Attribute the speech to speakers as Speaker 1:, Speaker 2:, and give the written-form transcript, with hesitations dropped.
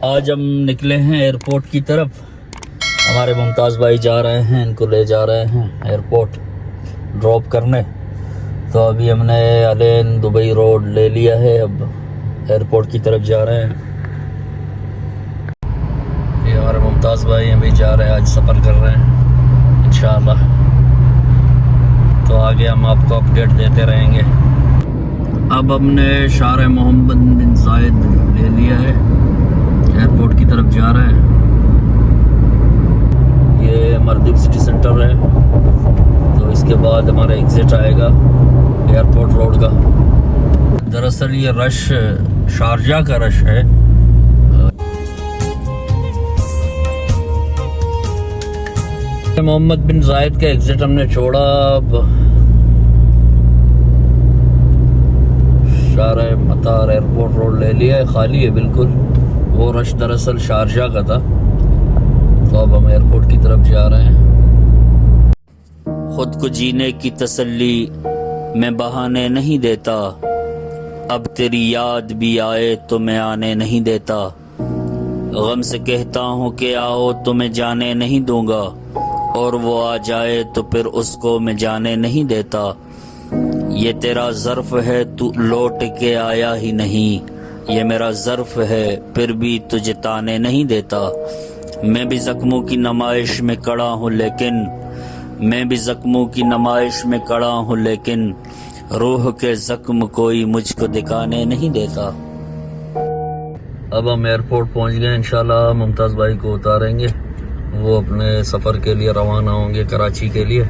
Speaker 1: आज हम निकले हैं एयरपोर्ट की तरफ। हमारे मुमताज़ भाई जा रहे हैं, इनको ले जा रहे हैं एयरपोर्ट ड्रॉप करने। तो अभी हमने अलेन दुबई रोड ले लिया है, अब एयरपोर्ट की तरफ जा रहे हैं। ये हमारे मुमताज़ भाई अभी जा रहे हैं, आज सफ़र कर रहे हैं इंशाअल्लाह। तो आगे हम आपको अपडेट देते रहेंगे। अब हमने शार मोहम्मद बिन जायद ले लिया है, एयरपोर्ट की तरफ जा रहे हैं। ये मरदीप सिटी सेंटर है, तो इसके बाद हमारा एग्ज़िट आएगा एयरपोर्ट रोड का। दरअसल ये रश शारजा का रश है। मोहम्मद बिन जायद का एग्ज़िट हमने छोड़ा। अब शार मतार एयरपोर्ट रोड ले लिया है, खाली है बिल्कुल। वो रश दरअसल शारजा का था। तो अब हम एयरपोर्ट की तरफ जा रहे हैं। खुद को जीने की तसल्ली मैं बहाने नहीं देता, अब तेरी याद भी आए तो मैं आने नहीं देता। गम से कहता हूँ कि आओ तो मैं जाने नहीं दूंगा, और वो आ जाए तो फिर उसको मैं जाने नहीं देता। ये तेरा ज़र्फ है, तू लौट के आया ही नहीं। ये मेरा ज़र्फ है, फिर भी तुझे ताने नहीं देता। मैं भी ज़ख्मों की नमाइश में खड़ा हूँ लेकिन, मैं भी ज़ख्मों की नमाइश में खड़ा हूँ लेकिन, रूह के ज़ख्म कोई मुझको दिखाने नहीं देता। अब हम एयरपोर्ट पहुँच गए। इंशाल्लाह मुमताज़ भाई को उतारेंगे, वो अपने सफ़र के लिए रवाना होंगे कराची के लिए।